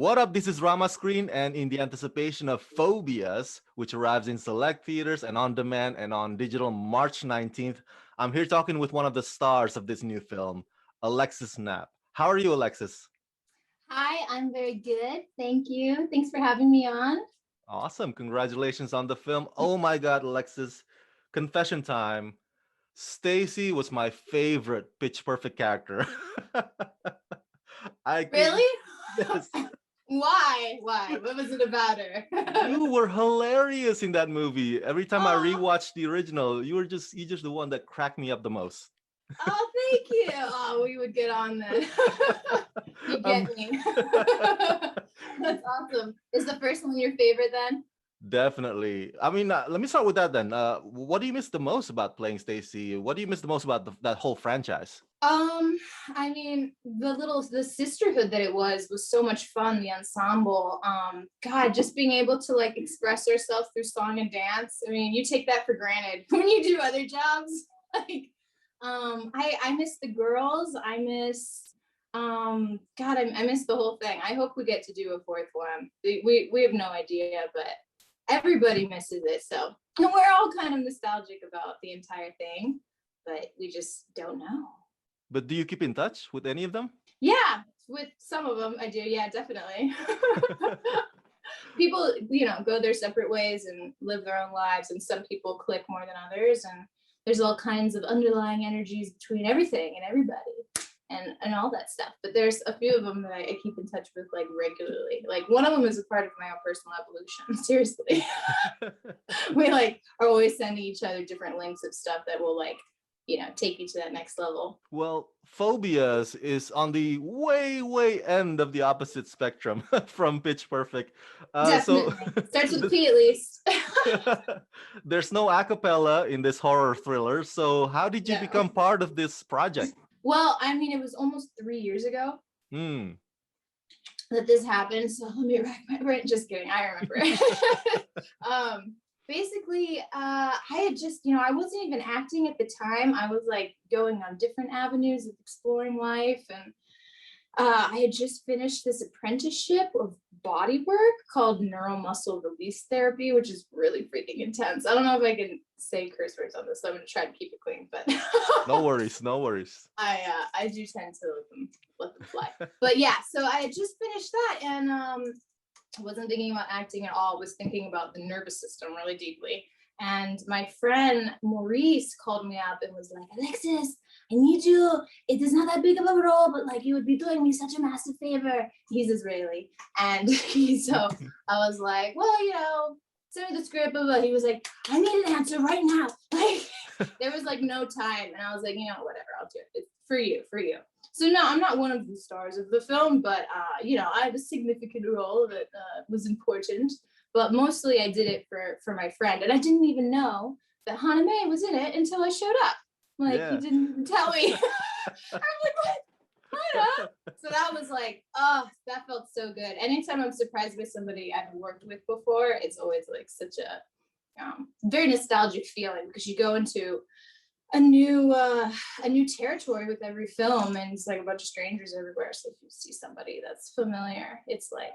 What up? This is Rama Screen, and in the anticipation of Phobias, which arrives in select theaters and on demand and on digital March 19th, I'm here talking with one of the stars of this new film, Alexis Knapp. How are you, Alexis? Hi, I'm very good. Thank you. Thanks for having me on. Awesome. Congratulations on the film. Oh my God, Alexis. Confession time. Stacy was my favorite Pitch Perfect character. I could, Really? yes. Why? Why? What was it about her? You were hilarious in that movie. Every time I Oh, rewatched the original, you just the one that cracked me up the most. oh, thank you. Oh, we would get on then. You Um, get me. That's awesome. Is the first one your favorite then? Definitely. I mean, let me start with that then. What do you miss the most about playing Stacy? What do you miss the most about that whole franchise? Um, I mean, the sisterhood that it was so much fun, the ensemble. God, just being able to like express ourselves through song and dance. I mean, you take that for granted when you do other jobs. Like, I miss the girls. I miss God, I miss the whole thing. I hope we get to do a fourth one. We have no idea, but everybody misses it. So and we're all kind of nostalgic about the entire thing, but we just don't know. But do you keep in touch with any of them? Yeah, with some of them I do. Yeah, definitely. People, go their separate ways and live their own lives, and some people click more than others, and there's all kinds of underlying energies between everything and everybody and all that stuff. But there's a few of them that I keep in touch with like regularly. Like one of them is a part of my own personal evolution. Seriously. We like are always sending each other different links of stuff that will like take you to that next level. Well, Phobias is on the way end of the opposite spectrum from Pitch Perfect. So Definitely. Starts with P at least. there's no acapella in this horror thriller. So how did you No. become part of this project? Well, I mean, it was almost 3 years ago Hmm. that this happened. So let me rack my brain. Just kidding. I remember. Basically, I had just, I wasn't even acting at the time. I was like going on different avenues of exploring life. And I had just finished this apprenticeship of body work called neuromuscle release therapy, which is really freaking intense. I don't know if I can say curse words on this, so I'm going to try to keep it clean, but No worries, no worries. I do tend to let them fly. But yeah, so I had just finished that, and I wasn't thinking about acting at all. I was thinking about the nervous system really deeply. And my friend Maurice called me up and was like, Alexis, I need you. It is not that big of a role, but like you would be doing me such a massive favor. He's Israeli. And so I was like, well, send me the script. Blah, blah. He was like, I need an answer right now. Like there was like no time. And I was like, whatever, I'll do it. It's for you. So no, I'm not one of the stars of the film, but I have a significant role that was important. But mostly I did it for my friend, and I didn't even know that Hana May was in it until I showed up. Like Yeah. he didn't even tell me. I'm like, what? Hana? So that was like, oh, that felt so good. Anytime I'm surprised by somebody I've worked with before, it's always like such a very nostalgic feeling because you go into a new territory with every film, and it's like a bunch of strangers everywhere. So if you see somebody that's familiar, it's like,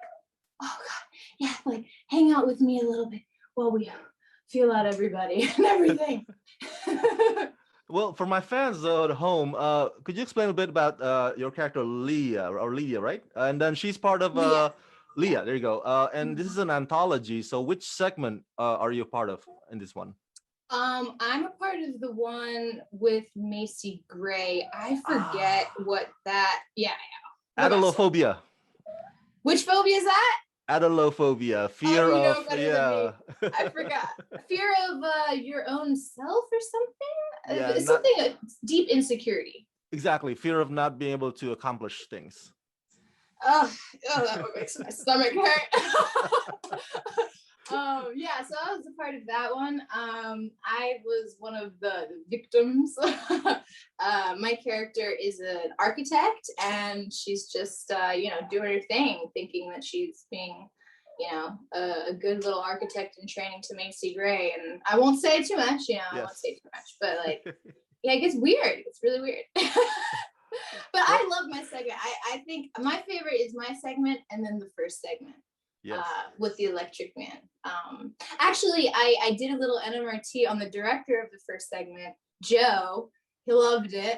oh god, yeah, like hang out with me a little bit while we feel out everybody and everything. Well, for my fans at home, could you explain a bit about your character Leah or Leah, right? And then she's part of Leah. Leah. There you go. And this is an anthology. So which segment are you part of in this one? I'm a part of the one with Macy Gray. I forget what that. Yeah. Adelophobia. Which phobia is that? Adelophobia. Fear You know of better yeah. than me. I forgot. Fear of your own self or something. Yeah, It's not something deep insecurity. exactly. Fear of not being able to accomplish things. Oh, that makes my stomach hurt. Yeah, so I was a part of that one. I was one of the victims. My character is an architect, and she's just, doing her thing, thinking that she's being, a good little architect in training to Macy Gray. And I won't say too much, I won't say too much, but like, yeah, it gets weird. It's really weird. But Well, I love my segment. I think my favorite is my segment and then the first segment yes. with the Electric Man. Actually, I did a little NMRT on the director of the first segment, Joe. He loved it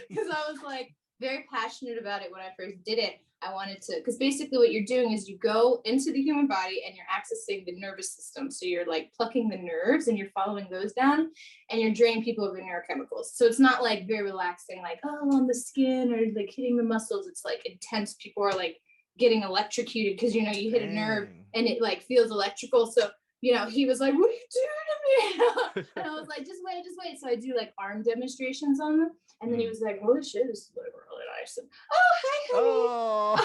because I was like very passionate about it when I first did it. I wanted to, because basically what you're doing is you go into the human body and you're accessing the nervous system. So you're like plucking the nerves and you're following those down and you're draining people of their neurochemicals. So it's not like very relaxing, like, oh, on the skin or like hitting the muscles. It's like intense. People are like getting electrocuted because, you know, you hit a nerve and it like feels electrical. So, you know, he was like, what are you doing to me? And I was like, just wait, just wait. So I do like arm demonstrations on them. And then he was like, holy shit, this is like really nice. And, oh, hi, honey. Oh.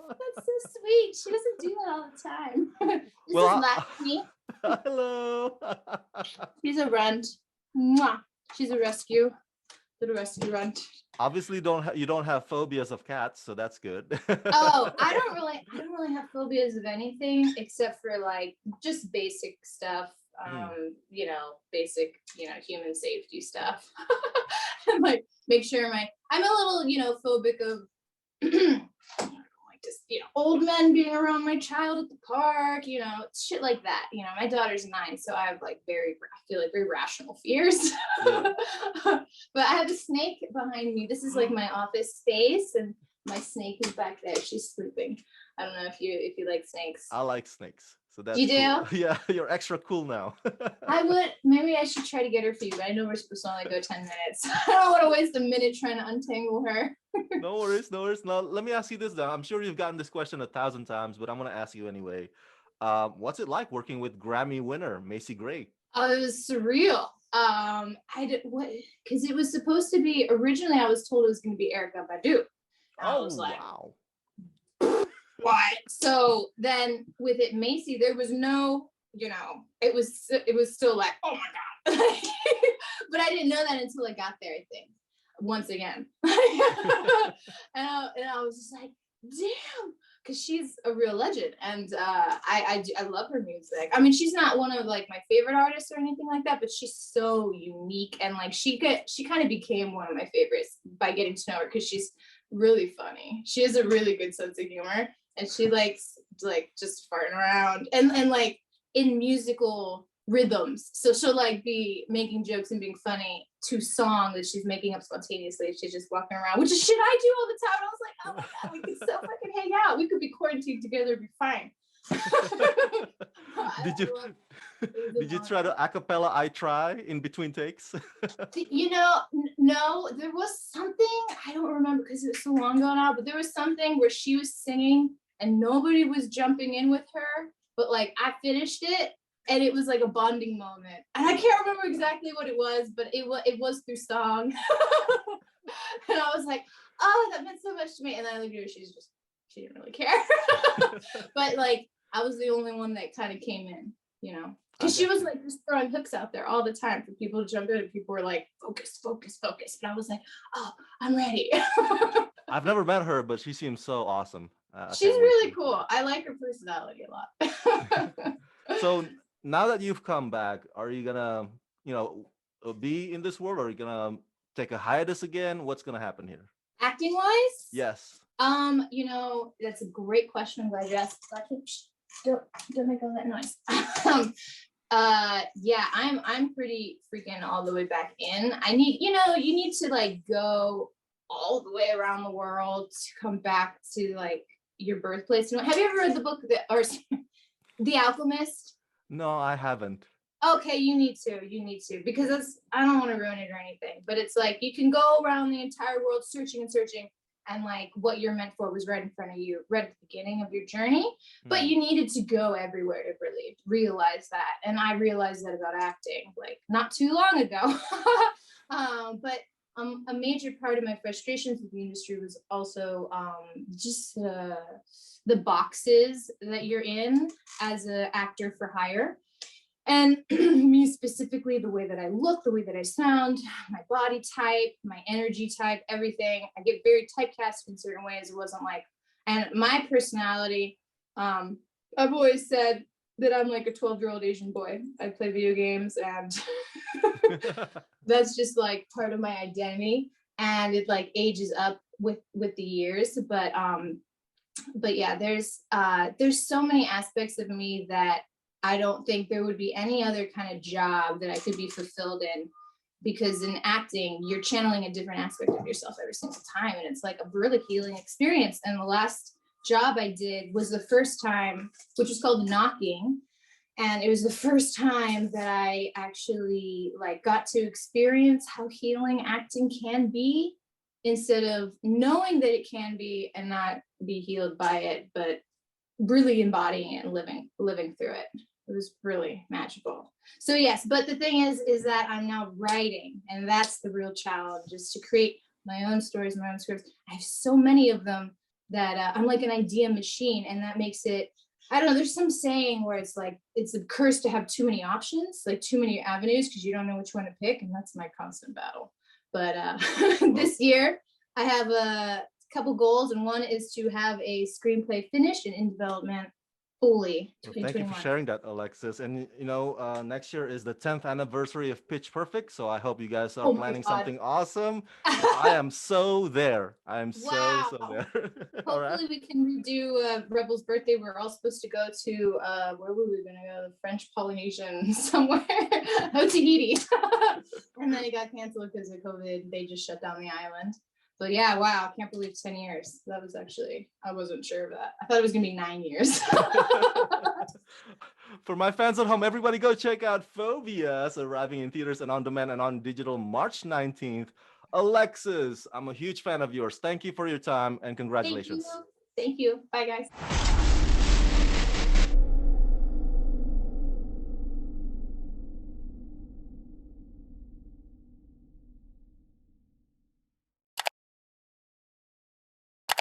That's so sweet. She doesn't do that all the time. This Well, is Laxmi. hello. She's a runt. Mwah. She's a rescue. Little rescue runt. Obviously, you don't have phobias of cats, so that's good. Oh, I don't really have phobias of anything except for like just basic stuff. You know, basic, you know, human safety stuff. And like make sure I'm a little, you know, phobic of like just, you know, old men being around my child at the park, you know, shit like that. You know, my daughter's 9, so I have like I feel like very rational fears. Yeah. But I have a snake behind me. This is like my office space, and my snake is back there. She's sleeping. I don't know if you like snakes. I like snakes, so that's You do? cool. Yeah, you're extra cool now. Maybe I should try to get her for you, but I know we're supposed to only go 10 minutes. I don't want to waste a minute trying to untangle her. No worries, no worries. Now, let me ask you this, though. I'm sure you've gotten this question 1,000 times, but I'm going to ask you anyway. What's it like working with Grammy winner Macy Gray? Oh, it was surreal. Because it was supposed to be, originally I was told it was going to be Erykah Badu. I was like, wow. What? So then with it, Macy, there was no, you know, it was still like, oh my God. But I didn't know that until I got there, I think, once again. and I was just like, damn, because she's a real legend. And I love her music. I mean, she's not one of like my favorite artists or anything like that, but she's so unique. And like she kind of became one of my favorites by getting to know her because she's really funny. She has a really good sense of humor. And she likes like just farting around and like in musical rhythms. So she'll like be making jokes and being funny to song that she's making up spontaneously. She's just walking around, which is shit I do all the time. And I was like, oh my God, we could still fucking hang out. We could be quarantined together, be fine. Did you try to acapella I try in between takes? You know, no, there was something, I don't remember because it was so long ago now, but there was something where she was singing and nobody was jumping in with her, but like I finished it and it was like a bonding moment. And I can't remember exactly what it was, but it was through song. And I was like, oh, that meant so much to me. And then I looked at her, she didn't really care. But like I was the only one that kind of came in, you know. Because she was like just throwing hooks out there all the time for people to jump in, and people were like, focus, focus, focus. And I was like, oh, I'm ready. I've never met her, but she seems so awesome. She's really cool. I like her personality a lot. So now that you've come back, are you gonna, you know, be in this world, or are you gonna take a hiatus again? What's gonna happen here? Acting wise? Yes. You know, that's a great question. I'm glad you asked. Don't make all that noise. Yeah, I'm pretty freaking all the way back in. You need to like go all the way around the world to come back to like your birthplace. Have you ever read the book The Alchemist? No, I haven't. Okay, you need to, because I don't want to ruin it or anything, but it's like you can go around the entire world searching and searching, and like what you're meant for was right in front of you, right at the beginning of your journey, but you needed to go everywhere to really realize that. And I realized that about acting like not too long ago. But a major part of my frustrations with the industry was also just the boxes that you're in as an actor for hire. And me specifically, the way that I look, the way that I sound, my body type, my energy type, everything. I get very typecast in certain ways. It wasn't like, and my personality, I've always said that I'm like a 12-year-old Asian boy. I play video games and that's just like part of my identity. and it like ages up with the years. But yeah, there's so many aspects of me that I don't think there would be any other kind of job that I could be fulfilled in, because in acting, you're channeling a different aspect of yourself every single time. And it's like a really healing experience. And the last job I did was the first time, which was called Knocking. And it was the first time that I actually like got to experience how healing acting can be, instead of knowing that it can be and not be healed by it, but really embodying it and living through it. It was really magical. So yes, but the thing is that I'm now writing, and that's the real challenge, is to create my own stories, my own scripts. I have so many of them that I'm like an idea machine, and that makes it, I don't know, there's some saying where it's like, it's a curse to have too many options, like too many avenues, because you don't know which one to pick, and that's my constant battle. But this year I have a couple goals, and one is to have a screenplay finished and in development fully. Well, thank you for sharing that, Alexis. And next year is the 10th anniversary of Pitch Perfect, so I hope you guys are planning something awesome. I am so there. I am so there. All right. Hopefully we can redo Rebel's birthday. We're all supposed to go to where were we gonna go? The French Polynesian somewhere, Tahiti. And then it got canceled because of COVID. They just shut down the island. But yeah, wow, I can't believe 10 years. That was actually, I wasn't sure of that. I thought it was gonna be 9 years. For my fans at home, everybody go check out Phobias, arriving in theaters and on demand and on digital March 19th. Alexis, I'm a huge fan of yours. Thank you for your time and congratulations. Thank you. Bye, guys.